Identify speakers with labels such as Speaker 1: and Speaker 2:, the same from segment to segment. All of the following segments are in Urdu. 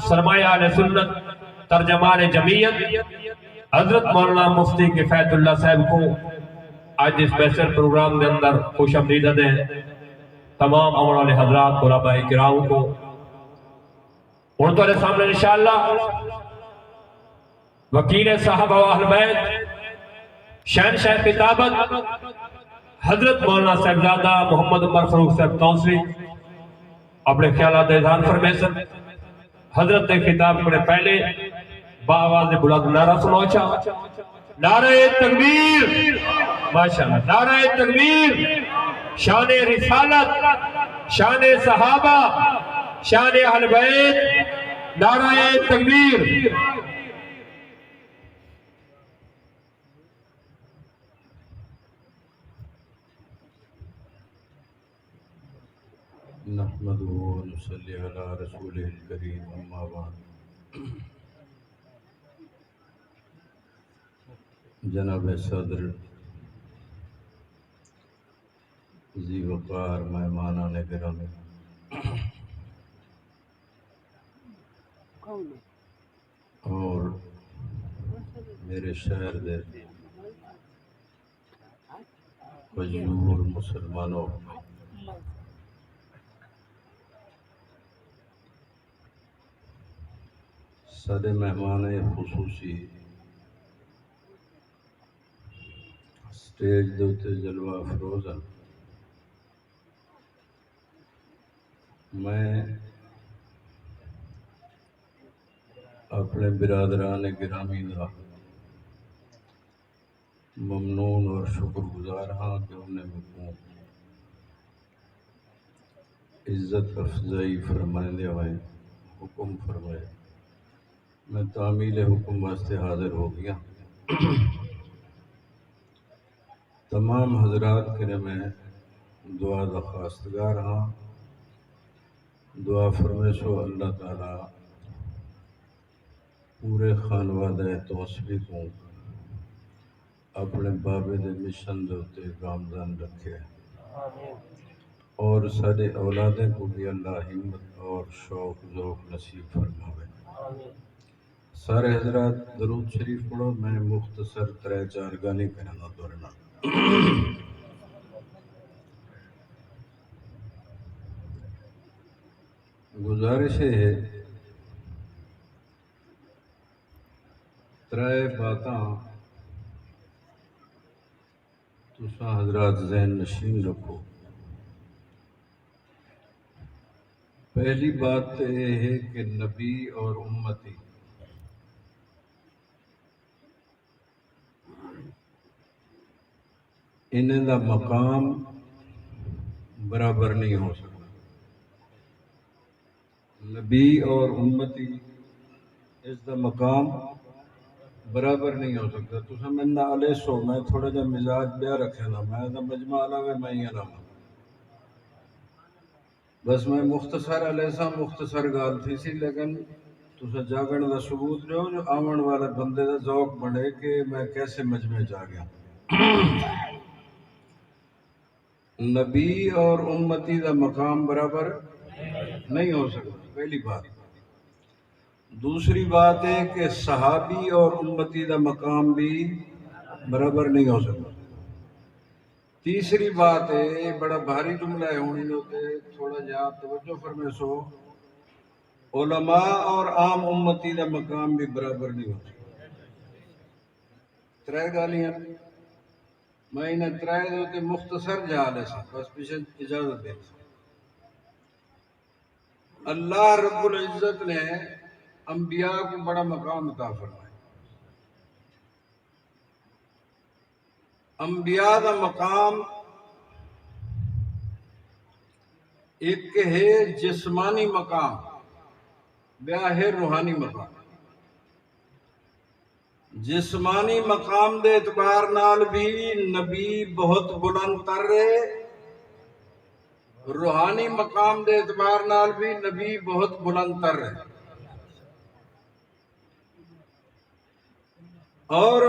Speaker 1: سرمایہ اہل سنت ترجمان جمعیت حضرت مولانا مفتی کفایت اللہ صاحب کو آج اس اسپیشل پروگرام کے اندر خوش آمدید ہیں. تمام آنے والے حضرات علماء کرام کو اور تمہارے سامنے انشاءاللہ وکیل صاحب و اہل بیت شہنشاہ خطابت حضرت مولانا صاحبزادہ محمد عمر فاروق صاحب تونسری اپنے خیالات اظہار فرمائے سن. حضرت نے خطاب کرنے پہلے بآواز بلند نعرہ سنو. اچھا نعرہ تکبیر ماشاءاللہ نعرہ تکبیر. شان رسالت شان صحابہ شان اہل بیت نعرہ تکبیر.
Speaker 2: نحمده ونصلي على رسوله الكريم اما بعد. جناب صدر ذی وقار مہمانان گرامی اور میرے شہر دے مجبور مسلمانوں، سارے مہمان خصوصی سٹیج دوتے جلوہ افروز ہیں. میں اپنے برادران گرامی دا ممنون اور شکر گزار ہاں کہ انہیں مکوں عزت افزائی فرمائے دے ہوئے حکم فرمائے. میں تعمیل حکم واسطے حاضر ہو گیا. تمام حضرات کے میں دعا درخواستگار ہاں. دعا فرمائے سو اللہ تعالیٰ پورے خانوادہ توسلی کو اپنے بابے دے مشن دوتے گامزن رکھے اور سارے اولادیں کو بھی اللہ ہمت اور شوق ذوق نصیب فرماوے. سارے حضرات درود شریف پڑھو. میں مختصر 3-4 گانے کرنا دورنا. گزارش ہے 3 باتاں تساں حضرات ذہن نشین رکھو. پہلی بات تو یہ ہے کہ نبی اور امتی انہیں دا مقام برابر نہیں ہو سکتا. نبی اور امتی اس دا مقام برابر نہیں ہو سکتا. تو سمجھنا علیہ سو میں تھوڑا جا مزاج بیا رکھے نا. میں دا مجمع علاوہ میں ہی علاوہ بس میں مختصر علیہ سا مختصر گال تھی سی. لیکن تسا جاگن دا ثبوت جو آمن والا بندے دا ذوق بڑھے کہ میں کیسے مجمع جا گیا. نبی اور امتی دا مقام برابر نہیں ہو سکتا پہلی بات. دوسری بات ہے کہ صحابی اور امتی دا مقام بھی برابر نہیں ہو سکتا. تیسری بات ہے بڑا بھاری جملہ ہے ہونی ہوتے تھوڑا جہاں توجہ فرمے سو علماء اور عام امتی دا مقام بھی برابر نہیں ہو سکتا. 3 گالیاں میں انہیں 3 دوتے مختصر جا لے سا بس پیچھے اجازت دے. اللہ رب العزت نے انبیاء کو بڑا مقام عطا فرمایا. انبیاء دا مقام ایک ہے جسمانی مقام بیا ہے روحانی مقام. جسمانی مقام دے اعتبار نال بھی نبی بہت بلند تر رہے. روحانی مقام دے اعتبار نال بھی نبی بہت بلند تر رہے. اور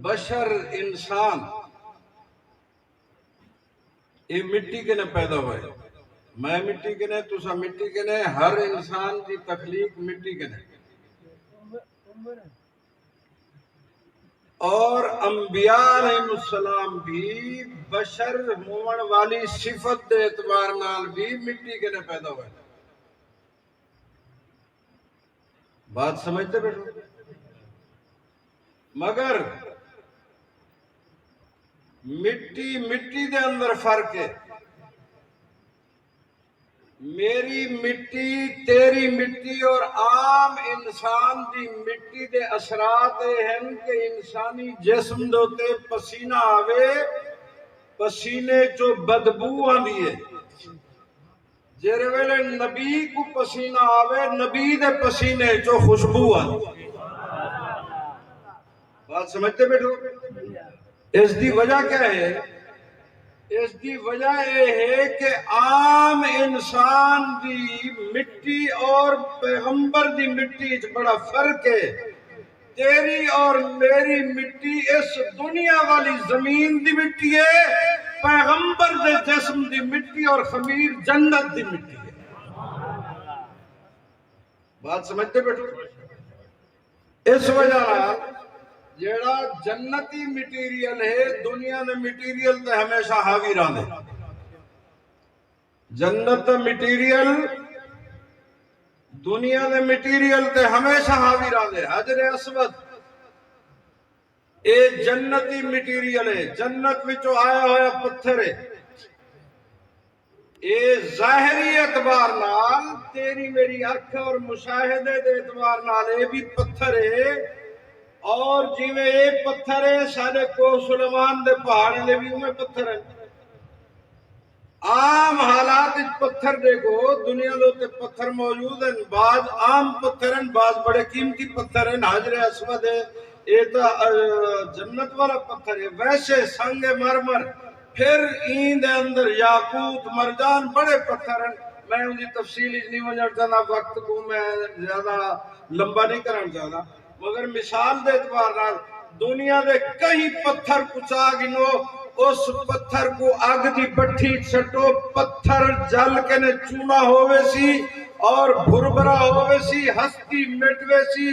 Speaker 2: بشر انسان یہ مٹی کے نہ پیدا ہوئے. میں مٹی کے نے تسا مٹی کے نے ہر انسان کی تخلیق مٹی کے نے اور انبیاء علیہ السلام بھی بشر ہون والی صفت دے اعتبار نال بھی مٹی کے نے پیدا ہوئے بات سمجھتے بیٹھو مگر مٹی دے اندر فرق ہے میری مٹی تیری مٹی اور عام انسان دی مٹی دے اثرات ہیں کہ انسانی جسم دوتے پسینہ آوے پسینے چو بدبو آندی ہے جیرے ویلے نبی کو پسینہ آوے نبی دے پسینے چو خوشبو آندی بات سمجھتے بیٹھو اس دی وجہ کیا ہے اس دی وجہ یہ ہے کہ عام انسان دی مٹی اور پیغمبر دی مٹی بڑا فرق ہے تیری اور میری مٹی اس دنیا والی زمین دی مٹی ہے پیغمبر دے جسم دی مٹی اور خمیر جنت دی مٹی ہے بات سمجھتے بیٹھو اس وجہ جیڑا جنتی مٹیریل ہے دنیا نے مٹیریل تے ہمیشہ حاوی رہنے جنت مٹیریل دنیا نے مٹیریل تے ہمیشہ حاوی رہنے حجر اسود اے جنتی مٹیریل ہے جنت وچوں آیا ہویا پتھر ہے اے ظاہری اعتبار نال تیری میری اکھ اور مشاہدے دے اعتبار نال اے بھی پتھر ہے اور جیویں ایک پتھر ہے سارے کو سلیمان دے پہاڑے دے بھی میں پتھر ہے عام حالات پتھر دیکھو دنیا دے پتھر موجود ہیں بعض عام پتھر ہیں بعض بڑے قیمتی پتھر ہیں حجر اسود ہے یہ تو جنت والا پتھر ہے ویسے سنگ مرمر پھر این دے اندر یاقوت مرجان بڑے پتھر ہیں میں ان کی تفصیل نہیں ہونا چاہتا وقت کو میں زیادہ لمبا نہیں کرنا چاہتا مگر مثال دے اعتبار نال دنیا دے کئی پتھر کچا گنو اس پتھر کو آگ دی بٹھی چھٹو پتھر جل کے نے چونا ہوئے سی اور بھربرا ہوئے سی ہستی مٹوے سی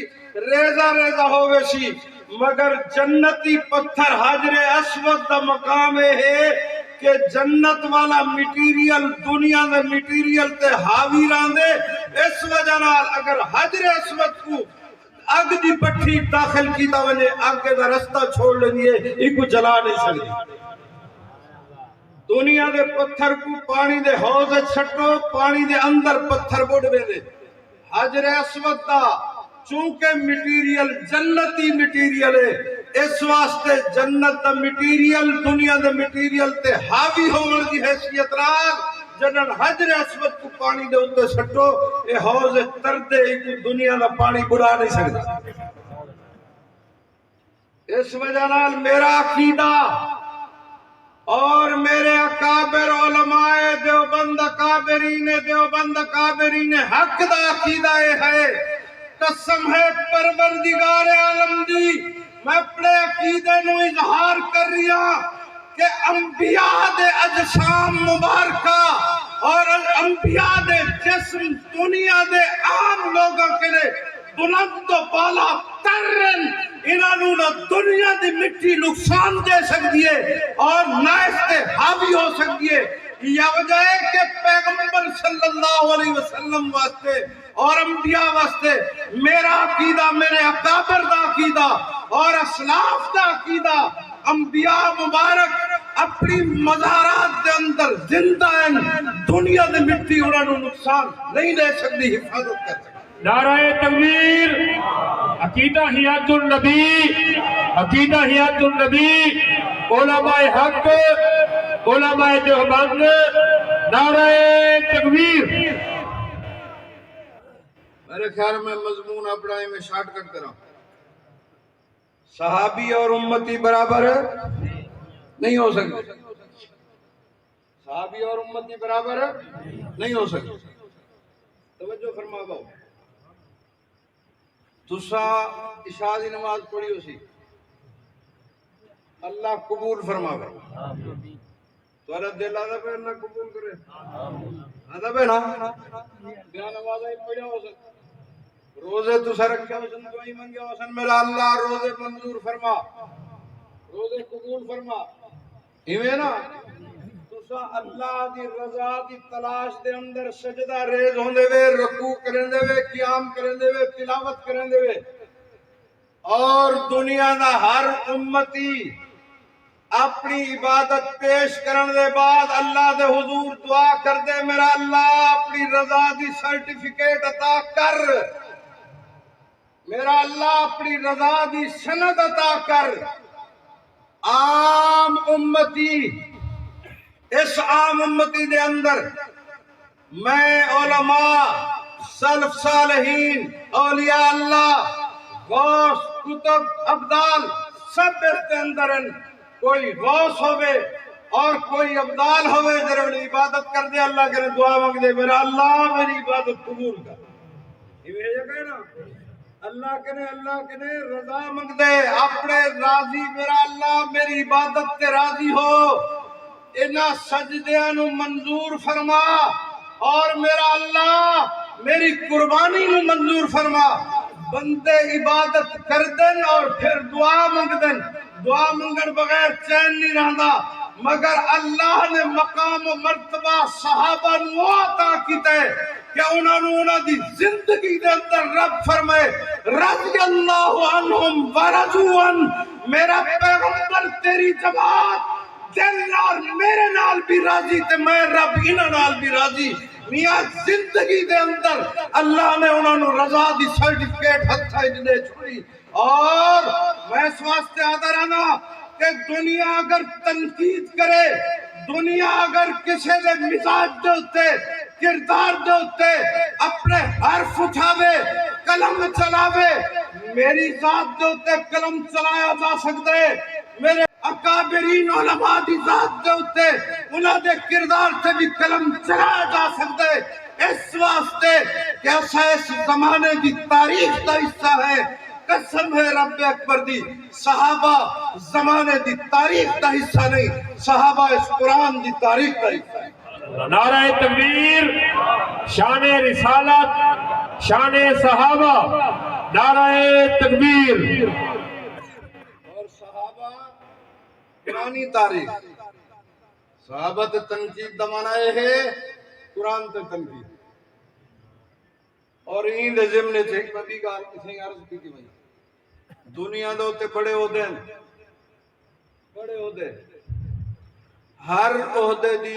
Speaker 2: ریزہ ریزہ ہوئے سی مگر جنتی پتھر حجر اسود دا مقام ہے کہ جنت والا مٹیریل دنیا دے مٹیریل تے حاوی راندے اس وجہ نال اگر حجر اسود کو اگ دی پٹھی داخل کیتا ونے اگ دا رستہ چھوڑ لینیے ایک کو جلا نہیں سکتی دنیا دے پتھر کو پانی دے حوض چھٹو پانی دے اندر پتھر بڑھ دے حجر اسود دا چونکہ مٹیریل جنتی مٹیریل ہے اس واسطے جنت دا مٹیریل دنیا دے مٹیریل تے حاوی ہونے دی حیثیت رال جنن حجر اسود کو پانی دے اندر چھٹو اے حوض تردے کو دنیا دا پانی بڑھا نہیں سکتا اس وجہ نال میرا عقیدہ اور میرے اکابر علماء دیوبند اکابرین حق دا عقیدہ ہے قسم ہے پروردگار عالم دی میں اپنے عقیدے نو اظہار کر رہا کہ انبیاء دے اجسام مبارکہ اور انبیاء دے جسم دنیا دے عام لوگوں کے لئے بلند و بالا ترن انہوں نے دنیا دی مٹی نقصان دے سکتی ہے اور نہ اس تے حاوی ہو سکتی ہے یہ وجہ ہے کہ پیغمبر صلی اللہ علیہ وسلم واسطے اور انبیاء واسطے میرا عقیدہ میرے اکابر دا عقیدہ اور اسلاف دا عقیدہ انبیاء مبارک اپنی مزارات دے اندر زندہ ہیں دنیا دے مٹی انہوں نے نقصان نہیں دے سکتی حفاظت کر سکتی
Speaker 1: نعرہ تکبیر عقیدہ حیات النبی عقیدہ حیات النبی علماء حق علماء دیوبند نعرہ تکبیر
Speaker 2: میرے خیال میں مضمون اپنا میں شارٹ کٹ کر رہا ہوں صحابی اور امتی برابر نہیں ہو سکتے صحابی اور امتی برابر نہیں ہو سکتے توجہ فرما باؤ تسا عشاء دی نماز پڑھی ہو سی اللہ قبول فرماوے تھوڑا دل آدھا پہ اللہ قبول کرے ادب ہے نا بیان نماز ہی پڑھیا ہو سن روزے تو سر رکھا ہو سن دعائی منگیا ہو سن میرا اللہ روزے منظور فرما روزے قبول فرما ایویں نا تسا اللہ دی رضا دی تلاش دے اندر سجدہ ریز ہوندے وے رکوع کرندے وے قیام کرندے وے تلاوت کرندے وے اور دنیا دا ہر امتی اپنی عبادت پیش کرنے دے بعد اللہ دے حضور دعا کر دے میرا اللہ اپنی رضا دی سرٹیفکیٹ عطا کر میرا اللہ اپنی رضا دی سند عطا کر عام امتی اس عام امتی دے اندر میں علماء سلف صالحین اولیاء اللہ غوث کتب ابدال سب اس کے اندر ہیں کوئی غوث ہوئے اور کوئی ابدال ہوئے ضرور عبادت کر دے اللہ کے دعا مانگ دے میرا اللہ میری عبادت قبول کر یہ جگہ نا اللہ کے نے رضا مانگ دے اپنے راضی میرا اللہ میری عبادت تے راضی ہو انہاں سجدیاں نو منظور فرما اور میرا اللہ میری قربانی نو منظور فرما بندے عبادت کر دن اور پھر دعا منگ دن دعا منگن بغیر چین نہیں رہندا مگر اللہ نے مقام و مرتبہ صحابہ نو عطا کیتا ہے کہ انہوں دی زندگی دے اندر رب فرمائے رضی اللہ عنہم ورضوا عنہ میرا پیغمبر تیری جماعت دل اور میرے نال بھی راضی تے میں رب انہاں نال بھی راضی میاں زندگی دے اندر اللہ نے انہوں نے رضا دی سرٹیفکیٹ ہتھا دے چھوڑی اور میں اس واسطے آدھا رہنا کہ دنیا اگر تنقید کرے دنیا اگر کسی دے مزاج دے ہوتے کردار دے ہوتے اپنے حرف اٹھاوے قلم چلاوے میری ذات دے ہوتے قلم چلایا جا سکتا ہے میرے اکابرین علماء دی ذات دے ہوتے انہاں دے کردار سے بھی قلم چلایا جا سکتا ہے اس واسطے کہ ایسا اس زمانے دی تاریخ دا حصہ ہے قسم ہے رب اکبر دی صحابہ زمانے دی تاریخ دا حصہ نہیں صحابہ اس قرآن دی تاریخ دا حصہ ہے
Speaker 1: نعرہ تکبیر شان رسالت شان صحابہ نعرہ تکبیر
Speaker 2: اور صحابہ قرآنی تاریخ صحابہ تے تنقید دا معنی ہے قرآن تے تنقید اور این دے ضمن تے ایک بڑی گل کسے عرض کی بھائی دنیا دے اوتے بڑے عہدے بڑے عہدے ہر عہدے دی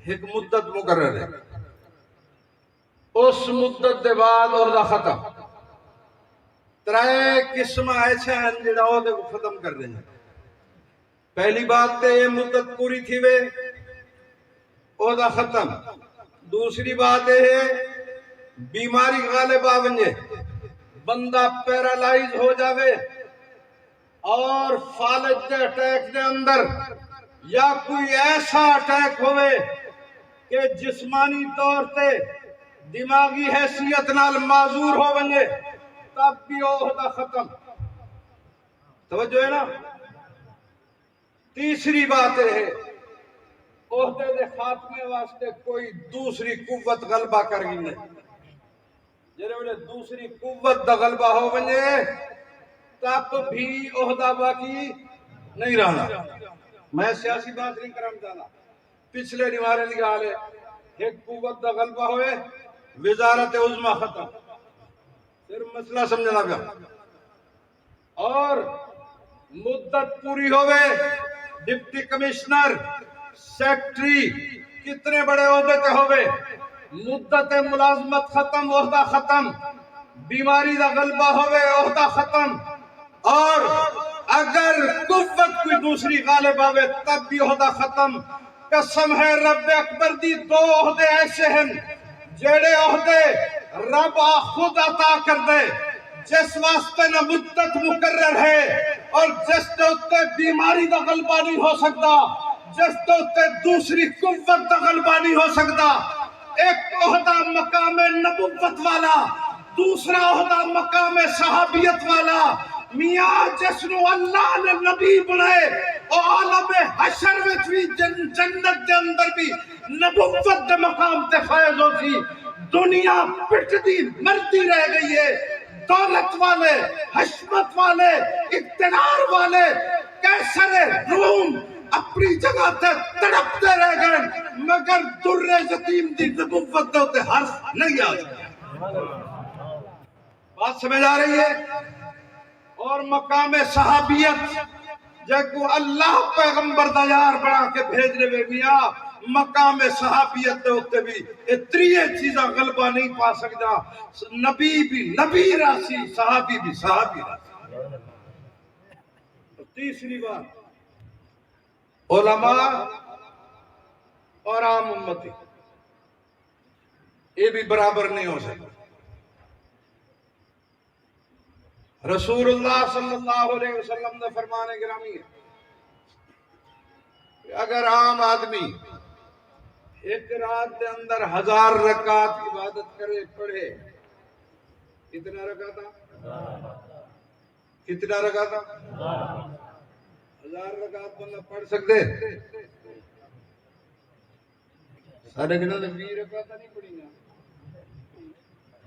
Speaker 2: ایک مدت مقرر ہے اس مدت دے بعد عہدہ ختم ترے قسم ایسے ہیں جڑا عہدے کو ختم کر دیں پہلی بات تے یہ مدت پوری تھی وے عہدہ ختم دوسری بات یہ ہے بیماری غالب آ ونجے بندہ پیرالائز ہو جاوے اور فالج دے اٹیک دے اندر یا کوئی ایسا اٹیک ہوئے کہ جسمانی طور تے دماغی حیثیت نال معذور ہو ونجے تب بھی عہدہ ختم توجہ ہے نا تیسری بات ہے عہدے دے خاتمے واسطے کوئی دوسری قوت غلبہ کر گئی نہیں جنہوں نے دوسری قوت دا غلبہ ہو ونجے تب بھی عہدہ باقی نہیں رہنا میں سیاسی بات نہیں کرنا چاہتا پچھلے نوارے نگاہ لے ایک قوت دا غلبہ ہوئے وزارت عظمہ ختم صرف مسئلہ سمجھنا پیا اور مدت پوری ہوئے ڈپٹی کمشنر سیکٹری کتنے بڑے عہدے تے ہوئے مدت ملازمت ختم عہدہ ختم بیماری دا غلبہ ہوئے عہدہ ختم اور اگر قوت کوئی دوسری غالب آوے تب بھی عہدہ ختم قسم ہے رب اکبر دی دو عہدے ایسے ہیں جڑے عہدے رب خود عطا کر دے جس واسطے نہ مدت مقرر ہے اور جس کے اوتے بیماری دا غلبہ نہیں ہو سکتا جس کے اوتے دوسری قوت دا غلبہ نہیں ہو سکتا ایک عہدہ مقام نبوت والا دوسرا عہدہ مقام صحابیت والا میاں جس نو اللہ نے نبی بنائے اور عالم حشر وچ بھی جنت دے اندر بھی نبوت دے مقام تے فائز ہو سی. دنیا پٹدی مرتی رہ گئی ہے. دولت والے، حشمت والے، اقتدار والے، کیسر روم اپنی جگہ تے تڑپتے رہ گئے، مگر در یتیم دی نبوت دے حرف نہیں آ سکتا. بات سمجھ آ رہی ہے؟ اور مقام صحابیت جگو اللہ پیغمبر دا یار بنا کے بھیج رہے میاں، مقام صحابیت دے ہوتے بھی اتریے چیزاں غلبہ نہیں پا سکتا. نبی بھی نبی راسی، صحابی بھی صحابی راسی. تیسری بات، علماء اور عام امتی یہ بھی برابر نہیں ہو سکتا. رسول اللہ صلی اللہ علیہ وسلم نے فرمانے گرامی ہے کہ اگر عام آدمی ایک رات کے اندر 1000 رکعت عبادت کرے پڑھے، کتنا رکعت؟ کتنا رکعت؟ 1000 رکعت بندہ پڑھ سکتے؟ سارے گناہ نے 20 رکعت نہیں پڑھی نا،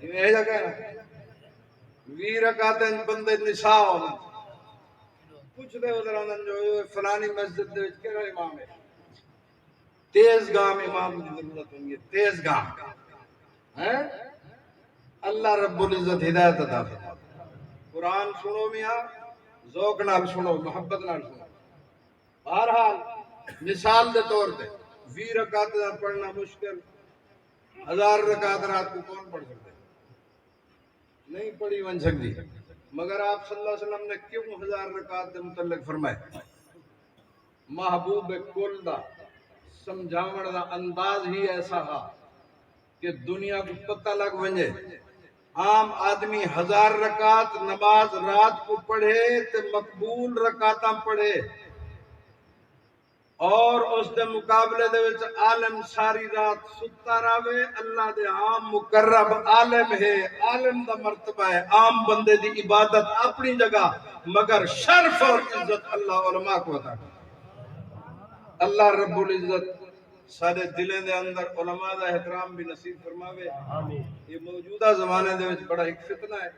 Speaker 2: یہ جگہ ہے 20 رکعتیں بندے نساء ہونا. پوچھ دے ادھر آنن جو فلانی مسجد دے وچ کہڑا امام ہے، تیز گام امام کی ضرورت ہوں گی. تیز گام ہے. اللہ رب العزت ہدایت عطا فرمائے. قرآن سنو میاں، ذوق نال سنو، محبت نال سنو. بہرحال مثال دے طور پہ 20 رکعت پڑھنا مشکل، 1000 رکعت رات کو کون پڑھ سکتے؟ نہیں پڑھی بن سکتی. مگر آپ صلی اللہ علیہ وسلم نے کیوں 1000 رکعت کے متعلق فرمائے؟ محبوب کل دا سمجھاون دا انداز ہی ایسا ہے کہ دنیا کو پتہ لگ ونجے عام آدمی 1000 رکعت نماز رات کو پڑھے تے مقبول رکعتاں پڑھے، اور اس دے مقابلے دے وچ عالم ساری رات ستا رہے. اللہ دے عام مقرب عالم ہے، عالم دا مرتبہ ہے. عام بندے دی عبادت اپنی جگہ، مگر شرف اور عزت اللہ علماء کو عطا کرے. اللہ رب العزت سارے دلیں دے اندر علماء دا احترام بھی نصیب فرماوے. یہ موجودہ زمانے دے وچ بڑا ایک فتنہ ہے،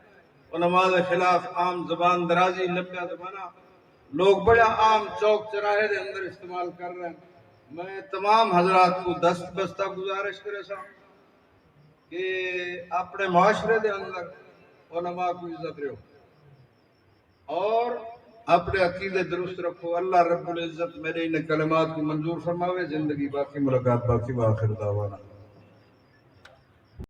Speaker 2: علماء دے خلاف عام زبان درازی لمبا زمانہ لوگ بڑا عام چوک چراہے دے اندر استعمال کر رہے ہیں. میں تمام حضرات کو دست بستہ گزارش کرے سا کہ اپنے معاشرے دے اندر علماء کو عزت رہو اور اپنے عقیدے درست رکھو. اللہ رب العزت میرے ان کلمات کو منظور فرماوے. زندگی باقی، ملاقات باقی. وآخر دعوانا